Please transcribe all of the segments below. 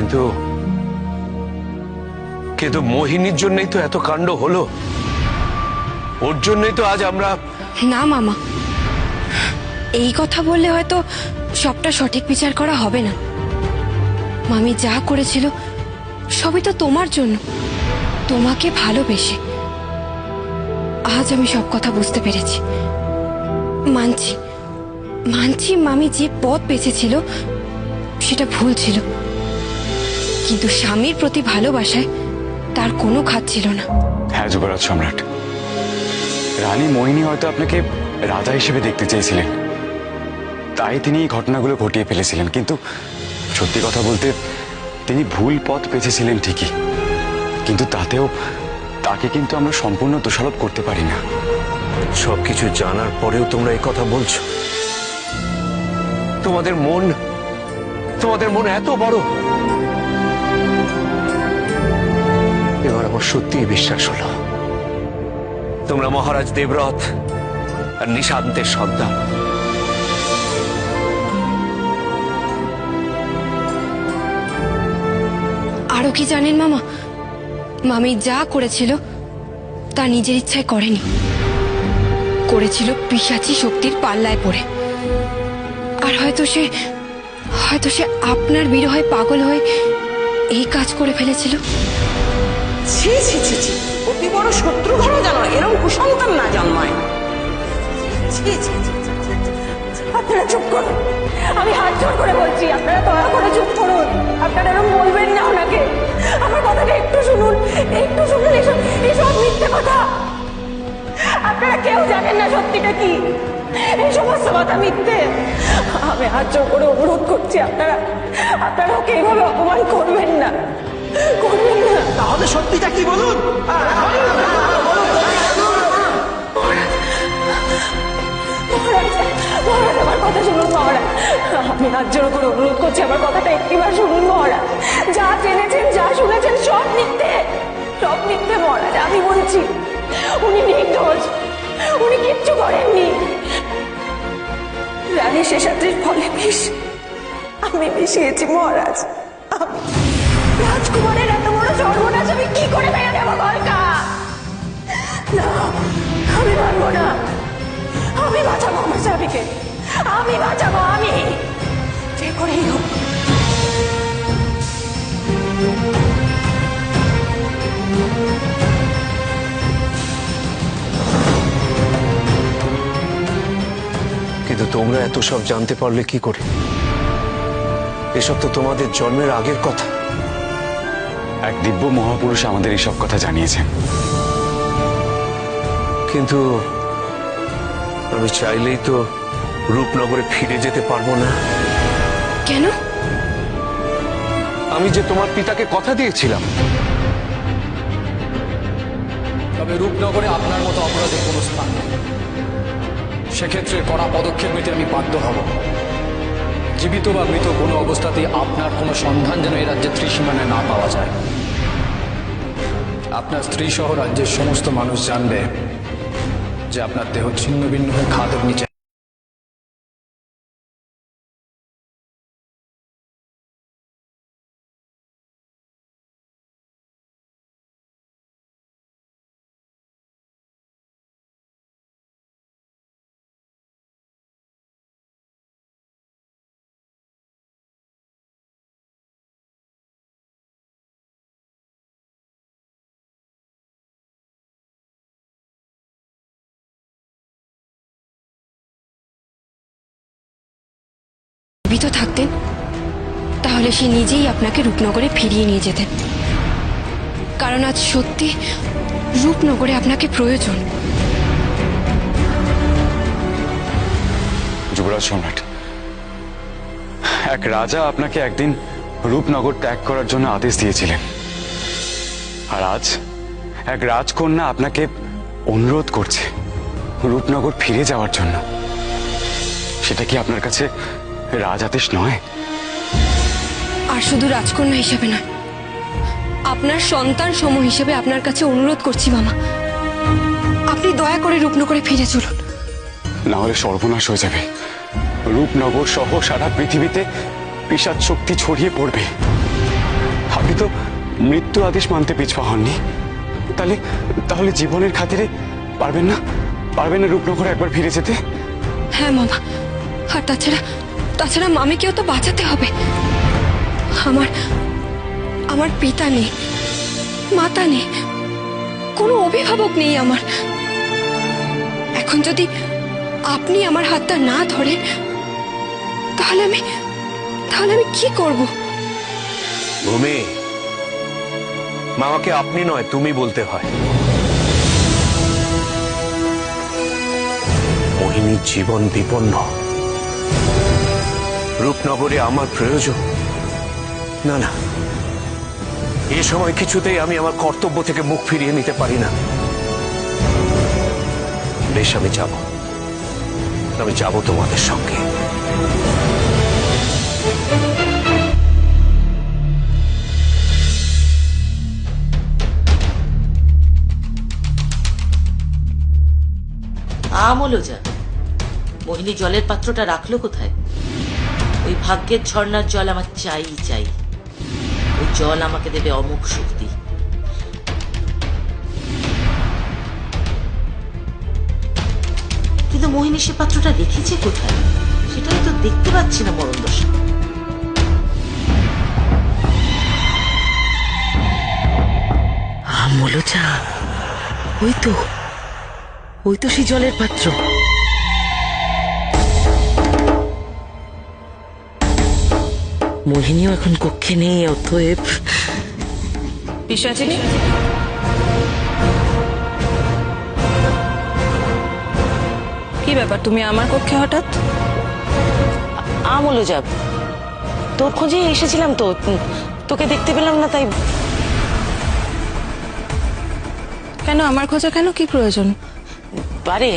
কিন্তু কিন্তু মোহিনীর জন্যই তো এত কাণ্ড হলো, ওর জন্যই তো আজ আমরা। না মামা, এই কথা বললে হয়তো সবটা সঠিক বিচার করা হবে না। মামি যা করেছিল সবই তো তোমার জন্য, তোমাকে ভালোবেসে। আজ আমি সব কথা বুঝতে পেরেছি। মানছি মানছি মামি যে পথ বেঁচেছিল সেটা ভুল ছিল, কিন্তু স্বামীর প্রতি ভালোবাসায় তার কোনো ঘাত ছিল না। হ্যাঁ যুবরাজ সম্রাট, রানী মোহিনী হয়তো আপনাকে রাজা হিসেবে দেখতে চেয়েছিলেন, তাই তিনি এই ঘটনাগুলো ঘটিয়ে ফেলেছিলেন। কিন্তু সত্যি কথা বলতে তিনি ভুল পথ বেছেছিলেন ঠিকই, কিন্তু তাতেও তাকে কিন্তু আমরা সম্পূর্ণ দোষারোপ করতে পারি না। সবকিছু জানার পরেও তোমরা এই কথা বলছো? তোমাদের মন এত বড়? এবার আমার সত্যিই বিশ্বাস হলো তোমরা মহারাজ দেবরথ আর নিশান্তের সন্তান। আরো কি জানেন মামা, মামি যা করেছিল তা নিজের ইচ্ছায় করেনি, করেছিল পিশাচী শক্তির পাল্লায় পড়ে। আর হয়তো সে আপনার বিরহে পাগল হয়ে এই কাজ করে ফেলেছিল। ছি ছি ছি ছি, অতি বড় শত্রু ঘর জানো, এরকম কুসন্তান না জন্মায়। ছি ছি ছি, আপনারা চুপ করুন, আমি হাত জোড় করে বলছি, আপনারা দয়া করে চুপ করুন। আপনারা এরকম বলবেন না ওনাকে, আমার কথাটা একটু শুনুন, একটু শুনুন। এসব মিথ্যে কথা, আপনারা কেউ জানেন না সত্যিটা কি, এই সমস্ত কথা মিথ্যে। আমি হাত জোড় করে অনুরোধ করছি, আপনারা ওকে এইভাবে অপমান করবেন না, করবেন না। তাহলে সত্যিটা কি বলুন? মহারাজ আমার কথা শুনুন মহারাজ, আমি হাত জোড় করে অনুরোধ করছি, আমার কথাটা একটিবার শুনুন মহারাজ। যা জেনেছেন যা শুনেছেন সব মিথ্যে, সব মিথ্যে মহারাজ। আমি বলছি উনি নির্দোষ, উনি কিচ্ছু করেননি। রানী শেষাদ্রির ফলে বিষ আমি মিশিয়েছি মহারাজ। রাজকুমারের এত বড় সর্বনাশ আমি কি করে মেনে দেবো কলকা? না, আমি মানবো না। আমি বাঁচাবো আমার স্বামীকে, আমি বাঁচাবো, আমি যে করেই হোক। কিন্তু তোমরা এত সব জানতে পারলে কি করে? এসব তো তোমাদের জন্মের আগের কথা। এক দিব্য মহাপুরুষ আমাদের এইসব কথা জানিয়েছেন। কিন্তু আমি চাইলেই তো রূপনগরে ফিরে যেতে পারবো না। কেন? আমি যে তোমার পিতাকে কথা দিয়েছিলাম। তবে রূপনগরে আপনার মতো অপরাধের কোনো স্থান নেই, সেক্ষেত্রে কড়া পদক্ষেপ নিতে আমি বাধ্য হব। জীবিত বা মৃত কোনো অবস্থাতেই আপনার কোনো সন্ধান যেন এই রাজ্যের ত্রিসীমানায় না পাওয়া যায়। আপনার স্ত্রী সহ রাজ্যের সমস্ত মানুষ জানবে যে আপনার দেহ ছিন্ন ভিন্ন হয়ে খাদের নিচে। জীবিত থাকতেন তাহলে সে নিজেই আপনাকে রূপনগরে ফিরিয়ে নিয়ে যেতেন, কারণ আজ সত্যি রূপনগরে আপনাকে প্রয়োজন। যুবরাজ সম্রাট, এক রাজা আপনাকে একদিন রূপনগর ত্যাগ করার জন্য আদেশ দিয়েছিলেন, আর আজ এক রাজকন্যা আপনাকে অনুরোধ করছে রূপনগর ফিরে যাওয়ার জন্য। সেটা কি আপনার কাছে রাজ আদেশ নয়? আর শুধু রাজকন্যা হিসেবে নয়, আপনার সন্তান সম হিসেবে আপনার কাছে অনুরোধ করছি মামা, আপনি দয়া করে রূপনগরে ফিরে চলুন। না হলে সর্বনাশ হয়ে যাবে। রূপনগর সহ সারা পৃথিবীতে পিশাচ শক্তি ছড়িয়ে পড়বে। আপনি তো মৃত্যু আদেশ মানতে পিছপা হননি, তাহলে তাহলে জীবনের খাতিরে পারবেন না রূপনগরে একবার ফিরে যেতে? হ্যাঁ মামা, আর তাছাড়া তাছাড়া মামিকেও তো বাঁচাতে হবে। আমার আমার পিতা নেই, মাতা নেই, কোনো অভিভাবক নেই আমার। এখন যদি আপনি আমার হাতটা না ধরেন তাহলে আমি কি করব? ভূমি, মামাকে আপনি নয় তুমি বলতে হয়। মোহিনীর জীবন বিপন্ন, রূপনগরে আমার প্রয়োজন। না না, এ সময় কিছুতেই আমি আমার কর্তব্য থেকে মুখ ফিরিয়ে নিতে পারি না। বেশ, আমি যাব তোমাদের সঙ্গে। আমলও যা, মোহিনী জলের পাত্রটা রাখলো কোথায়? ওই ভাগ্যের ঝর্ণার জল আমার চাই চাই। ওই জল আমাকে দেবে অমোঘ শক্তি। কিন্তু মোহিনী সে পাত্রটা রেখেছে কোথায় সেটাই তো দেখতে পাচ্ছি না মরণ দশা। আমলও যা, ওই তো সেই জলের পাত্র। মোহিনীও এখন কক্ষে নেই, অতএব পিশাচিনী, কি ব্যাপার, তুমি আমার কক্ষে হঠাৎ? আমলও যাব, তোর খোঁজে এসেছিলাম তো, তোকে দেখতে পেলাম না তাই। কেন আমার খোঁজা, কেন, কি প্রয়োজন? পারে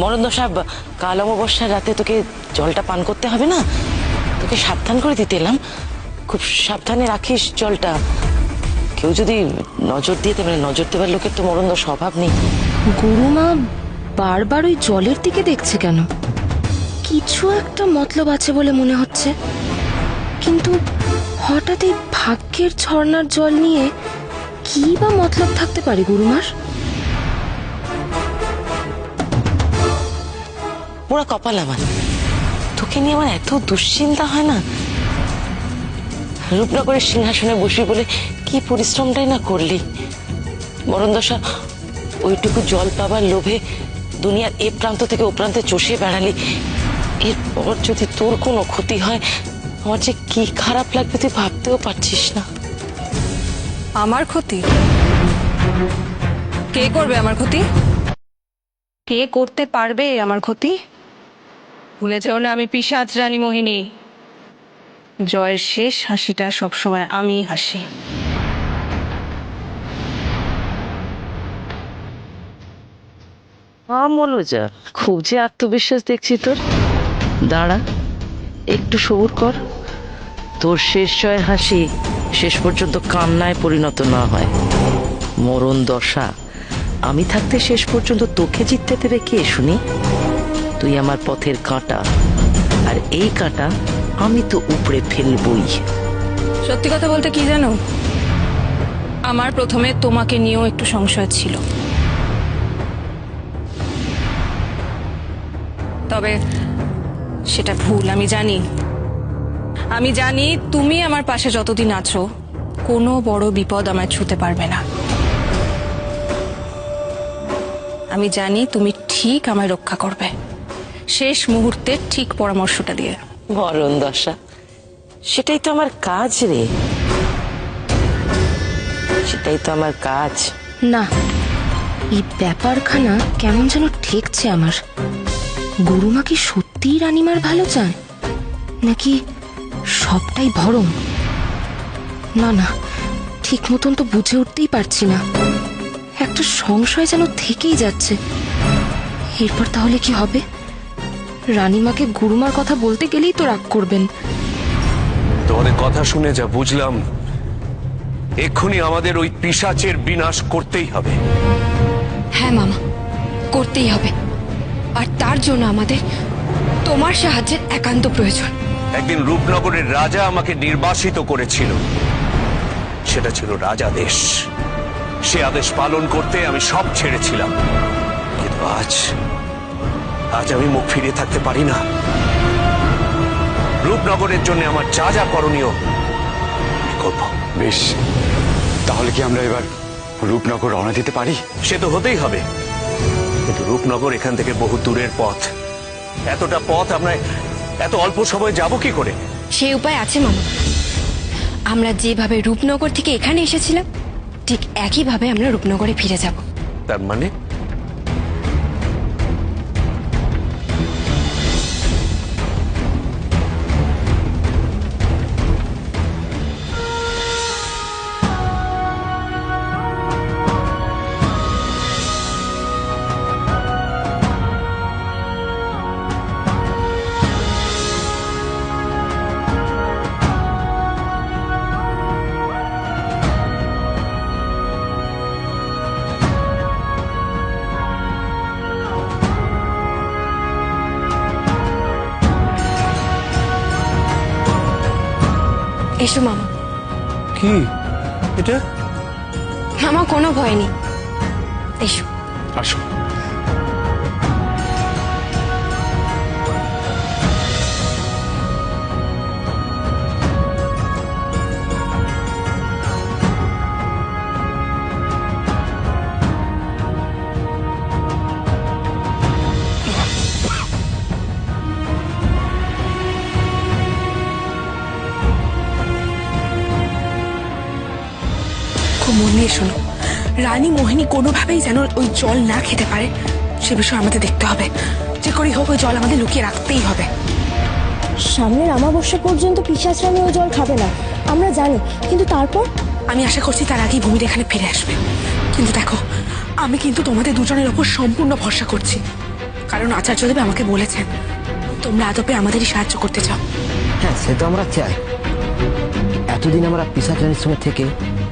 মরণ দশা, কাল অমাবস্যার রাতে তোকে জলটা পান করতে হবে না, তোকে সাবধান করে দিতে এলাম। খুব সাবধানে রাখিস জলটা। কেউ যদি নজর দিয়ে দেবে, নজর দেবার লোকের তো মরণ দশা অভাব নেই। গুরুমা বারবার ওই জলের দিকে দেখছে কেন? কিছু একটা মতলব আছে বলে মনে হচ্ছে, কিন্তু হঠাৎ এই ভাগ্যের ঝর্ণার জল নিয়ে কি বা মতলব থাকতে পারে গুরুমার? পুরা কপাল আমার, তোকে নিয়ে আমার এত দুশ্চিন্তা হয় না। রূপনগরের সিংহাসনে বসি বলে কি পরিশ্রমটাই না করলি। মরণ দশা, ওইটুকু জল পাবার লোভে দুনিয়ার এ প্রান্ত থেকে ও প্রান্তে চষে বেড়ালি। এরপর যদি তোর কোনো ক্ষতি হয়, আমার যে কি খারাপ লাগবে তুই ভাবতেও পারছিস না। আমার ক্ষতি? কে করবে আমার ক্ষতি? কে করতে পারবে আমার ক্ষতি? ভুলে যাও না, আমি পিশাচ রানী মোহিনী। জয়ের শেষ হাসিটা সবসময় আমি হাসি। মনোজা, খুব যে আত্মবিশ্বাস দেখছি তোর। দাঁড়া, একটু সবুর কর। তোর শেষ জয়ের হাসি শেষ পর্যন্ত কান্নায় পরিণত না হয়। মরণ দশা, আমি থাকতে শেষ পর্যন্ত তোকে জিততে দেবে কে শুনি? তুই আমার পথের কাঁটা, আর এই কাঁটা আমি তো উপড়ে ফেলবই। সত্যি কথা বলতে কি জানো, আমার প্রথমে তোমাকে নিয়েও একটু সংশয় ছিল, তবে সেটা ভুল। আমি জানি তুমি আমার পাশে যতদিন আছো কোনো বড় বিপদ আমায় ছুঁতে পারবে না। আমি জানি তুমি ঠিক আমায় রক্ষা করবে, শেষ মুহূর্তে ঠিক পরামর্শটা দিয়ে। মরণ দশা, সেটাই তো আমার কাজ রে, সেটাই তো আমার কাজ। না, এই ব্যাপারখানা কেমন যেন ঠেকছে আমার। গুরুমা কি সত্যিই রানীমার ভালো চায়, নাকি সবটাই ভরম? না না, ঠিক মতন তো বুঝে উঠতেই পারছি না। একটা সংশয় যেন থেকেই যাচ্ছে। এরপর তাহলে কি হবে? রানীমাকে গুরুমার কথা বলতে গেলেই তো রাগ করবেন। তোমাদের কথা শুনে যা বুঝলাম, এক্ষুনি আমাদের ওই পিশাচের বিনাশ করতেই হবে। হ্যাঁ মামা, করতেই হবে। আর তার জন্য আমাদের তোমার সাহায্যের একান্ত প্রয়োজন। একদিন রূপনগরের রাজা আমাকে নির্বাসিত করেছিল সেটা ছিল রাজাদেশ। সে আদেশ পালন করতে আমি সব ছেড়েছিলাম, কিন্তু আজ আজ আমি মুখ ফিরিয়ে থাকতে পারি না। রূপনগরের জন্য আমার যা যা করণীয় আমি করব। বেশ, তাহলে কি আমরা এবার রূপনগর রওনা দিতে পারি? সে তো হতেই হবে, কিন্তু রূপনগর এখান থেকে বহু দূরের পথ। এতটা পথ আমরা এত অল্প সময়ে যাব কি করে? সেই উপায় আছে মামা। আমরা যেভাবে রূপনগর থেকে এখানে এসেছিলাম ঠিক একইভাবে আমরা রূপনগরে ফিরে যাব। তার মানে এসো মামা। কি এটা? মামা কোনো ভয় নেই, এসো। আসো। খুব মন দিয়ে শোনো, রানী মোহিনী কোনোভাবেই যেন ওই জল না খেতে পারে সে বিষয়ে আমাদের দেখতে হবে। যে করেই হোক ওই জল আমাদের লুকিয়ে রাখতেই হবে। সামনের অমাবস্যা পর্যন্ত পিশাচ রানী ওই জল খাবে না আমরা জানি, কিন্তু তারপর আমি আশা করছি তার আগেই ভূমির এখানে ফিরে আসবে। কিন্তু দেখো, আমি কিন্তু তোমাদের দুজনের ওপর সম্পূর্ণ ভরসা করছি, কারণ আচার্যদেব আমাকে বলেছেন তোমরা আদপে আমাদেরই সাহায্য করতে চাও। হ্যাঁ, সে তো আমরা চাই। এতদিন আমরা পিশাচ রানীর সঙ্গে থেকে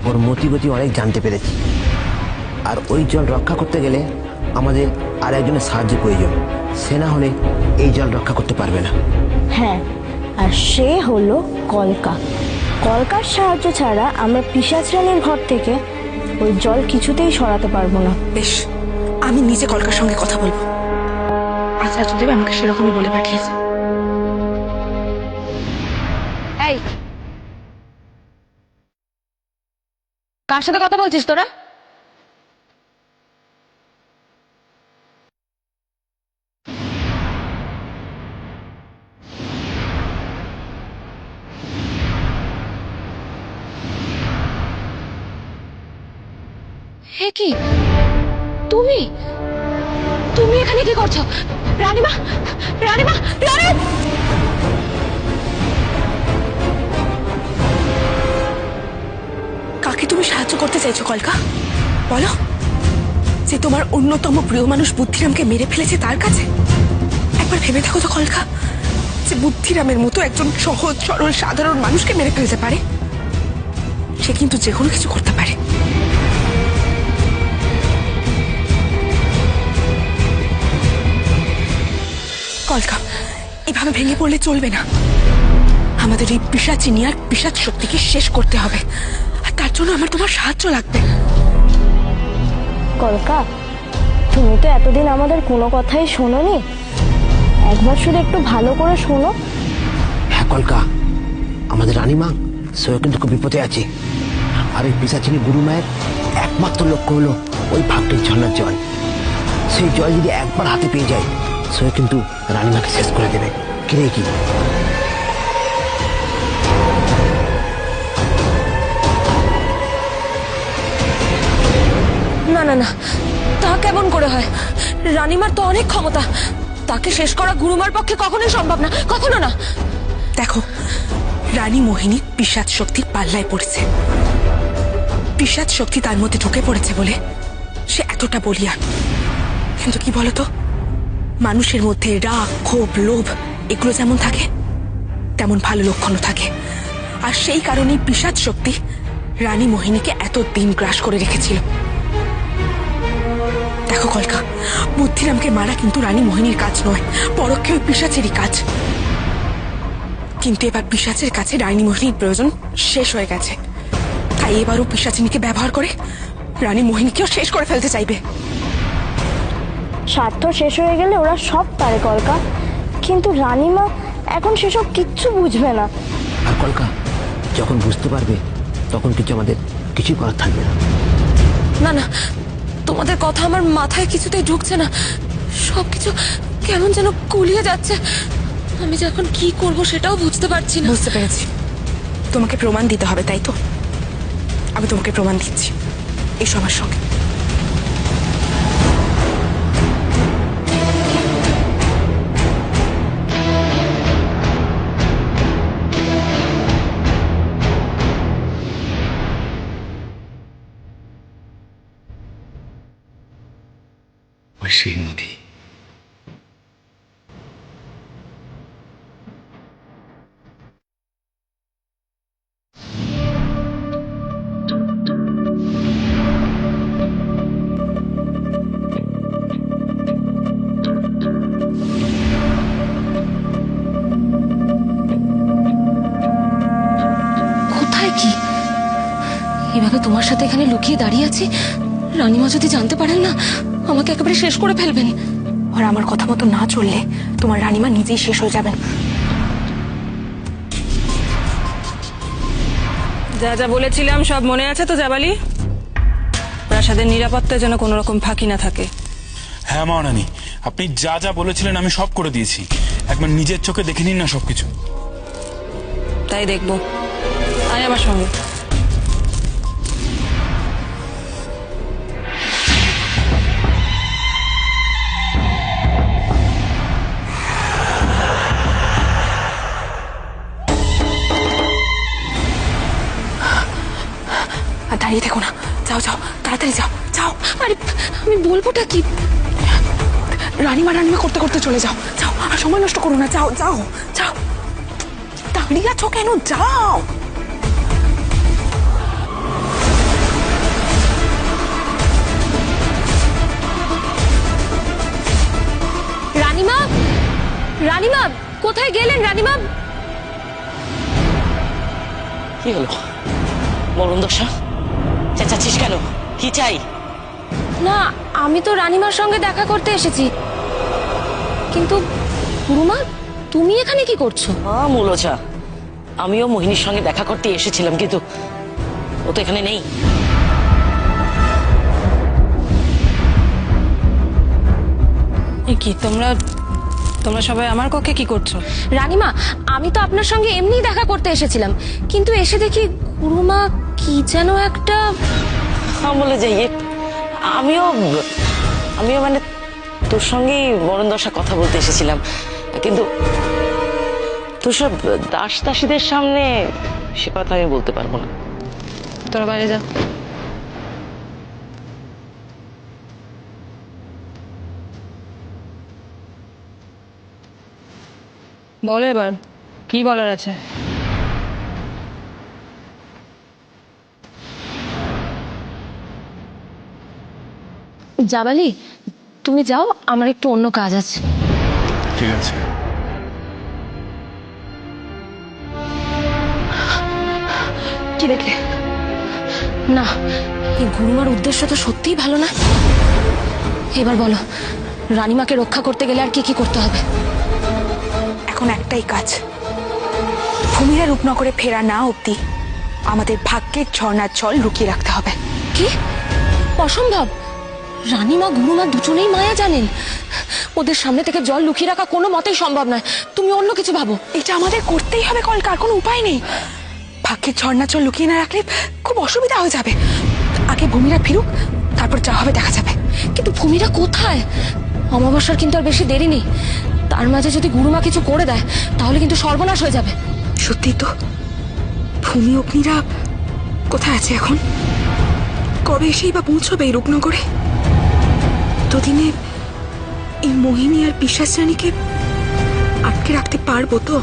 ওর মতিগতি অনেক জানতে পেরেছি, আর ওই জল রক্ষা করতে গেলে আমাদের আর একজনের সাহায্য প্রয়োজন। সে না হলে এই জল রক্ষা করতে পারবে না। হ্যাঁ, আর সে হলো কলকা। কলকার সাহায্য ছাড়া আমরা পিশাচ রানীর ঘর থেকে ওই জল কিছুতেই সরাতে পারবো না। বেশ, আমি নিজে কলকার সঙ্গে কথা বলবো। আচার্যদেব আমাকে সেরকমই বলে পাঠিয়েছে। এই, কার সাথে কথা বলছিস তোরা? হে কি, তুমি তুমি এখানে কি করছো? রানীমা, রানীমা, রানী! কাকে তুমি সাহায্য করতে চাইছো কলকা? বলো। যে তোমার অন্যতম প্রিয় মানুষ বুদ্ধিরামকে মেরে ফেলেছে তার কাছে? একবার ভেবে দেখো তো কলকা, যে বুদ্ধিরামের মতো একজন সহজ সরল সাধারণ মানুষকে মেরে ফেলতে পারে। সে কিন্তু যে কোনো কিছু করতে পারে। কলকা, এভাবে ভেঙে পড়লে চলবে না। আমাদের এই পিশাচিনী আর পিশাচ শক্তিকে শেষ করতে হবে, আর তার জন্য আমার তোমার সাহায্য লাগবে। কলকা, তুমি তো এতদিন আমাদের কোনো কথাই শোনোনি, একবার শুধু একটু ভালো করে শোনো। হ্যাঁ কলকা, আমাদের রানীমা সেও কিন্তু খুব বিপদে আছে, আর ওই পিশাচিনী গুরু মায়ের একমাত্র লক্ষ্য হলো ওই ভাগ্যের ঝর্ণার জল। সেই জল যদি একবার হাতে পেয়ে যায় সেও কিন্তু রানীমাকে শেষ করে দেবে। কিরে কি? না না না, তা কেমন করে হয়? রানীমার তো অনেক ক্ষমতা, তাকে শেষ করা গুরুমার পক্ষে কখনোই সম্ভব না, কখনো না। দেখো, রানী মোহিনী পিশাচ শক্তির পাল্লায় পড়েছে। পিশাচ শক্তি তার মধ্যে ঢুকে পড়েছে বলে সে এতটা বলিয়ান। কিন্তু কি বলতো, মানুষের মধ্যে রাগ, ক্ষোভ, লোভ এগুলো যেমন থাকে তেমন ভালো লক্ষণও থাকে। আর সেই কারণেই পিশাচ শক্তি রানী মোহিনীকে এত দিন গ্রাস করে রেখেছিল। দেখো কলকা, বুদ্ধিরামকে মারা কিন্তু রানী মোহিনীর কাজ নয়, পরোক্ষে ওই পিশাচেরই কাজ। কিন্তু এবার পিশাচের কাছে রানী মোহিনীর প্রয়োজন শেষ হয়ে গেছে। তাই এবারও পিশাচিনীকে ব্যবহার করে রানী মোহিনীকেও শেষ করে ফেলতে চাইবে। স্বার্থ শেষ হয়ে গেলে ওরা সব পারে কলকা, কিন্তু রানীমা এখন সেসব কিচ্ছু বুঝবে না। আর কলকা যখন বুঝতে পারবে তখন কিছু আমাদের কিছুই করার থাকবে না। না না, তোমাদের কথা আমার মাথায় কিছুতেই ঢুকছে না। সবকিছু কেমন যেন গুলিয়ে যাচ্ছে। আমি যে এখন কি করব সেটাও বুঝতে পারছি না। বুঝতে পেরেছি, তোমাকে প্রমাণ দিতে হবে, তাই তো? আমি তোমাকে প্রমাণ দিচ্ছি, এসো আমার সঙ্গে। ওই সিন্ধি কোথায় কি? এভাবে তোমার সাথে এখানে লুকিয়ে দাঁড়িয়ে আছি, রানীমা যদি জানতে পারেন না আমাকে একেবারে শেষ করে ফেলবেন। আর আমার কথা মতো না চললে তোমার রানীমা নিজেই শেষ হয়ে যাবেন। যা যা বলেছিলাম সব মনে আছে তো জাবালি? প্রাসাদের নিরাপত্তায় যেন কোনো রকম ফাঁকি না থাকে। হ্যাঁ মহারানী, আপনি যা যা বলেছিলেন আমি সব করে দিয়েছি। একবার নিজের চোখে দেখে নিন না সবকিছু। তাই দেখবো, আয় আমার সঙ্গে। আর দাঁড়িয়ে থেকো না, যাও যাও, তাড়াতাড়ি যাও যাও। আরে আমি বলবোটা কি? রানীমা রানীমা করতে করতে চলে যাও, যাও, আর সময় নষ্ট করো না, যাও যাও যাও। দাঁড়িয়ে আছো কেন? যাও। রানীমা, রানীমা কোথায় গেলেন? রানীমা, কি হলো মরণ দশা? চেঁচাচ্ছিস কেন? কি চাই? না আমি তো রানীমার সঙ্গে দেখা করতে এসেছি, কিন্তু গুরুমা তুমি এখানে কি করছো? মূলচা, আমিও মোহিনীর সঙ্গে দেখা করতে এসেছিলাম, কিন্তু ও তো এখানে নেই। কি তোমরা তোমরা সবাই আমার কক্ষে কি করছো? রানীমা আমি তো আপনার সঙ্গে এমনি দেখা করতে এসেছিলাম, কিন্তু এসে দেখি গুরুমা কি যেন একটা বলে যাই। আমিও আমিও মানে তোর সঙ্গেই মরণ দশা কথা বলতে এসেছিলাম, কিন্তু তোর সব দাস দাসীদের সামনে সে কথা আমি বলতে পারবো না। তোরা বাইরে যা। বলো এবার কি বলার আছে? জাবালি তুমি যাও, আমার একটু অন্য কাজ আছে। ঠিক আছে। কি দেখলে? না এই গুরুমার উদ্দেশ্য তো সত্যিই ভালো না। এবার বলো রানীমাকে রক্ষা করতে গেলে আর কি কি করতে হবে? এখন একটাই কাজ, ভূমিরা রূপনগরে ফেরা না অবধি আমাদের ভাগ্যের ঝর্ণার জল লুকিয়ে রাখতে হবে। কি? অসম্ভব। রানীমা গুরুমা দুজনেই মায়া জানেন, ওদের সামনে থেকে জল লুকিয়ে রাখা কোনো মতেই সম্ভব নয়। তুমি অন্য কিছু ভাবো। এটা আমাদের করতেই হবে কলকা, আর কোনো উপায় নেই। ভাগ্যের ঝর্ণার জল লুকিয়ে না রাখলে খুব অসুবিধা হয়ে যাবে। আগে ভূমিরা ফিরুক, তারপর যা হবে দেখা যাবে। কিন্তু ভূমিরা কোথায়? অমাবস্যার কিন্তু আর বেশি দেরি নেই। তার মাঝে যদি গুরুমা কিছু করে দেয় তাহলে কিন্তু সর্বনাশ হয়ে যাবে। সত্যি তো, ভূমি অগ্নিরা কোথায় আছে এখন? কবে এসেই বা পৌঁছবে এই রূপনগরে? দুদিনে এই মোহিনী আর পিশাচ রানীকে আটকে রাখতে পারবো তো?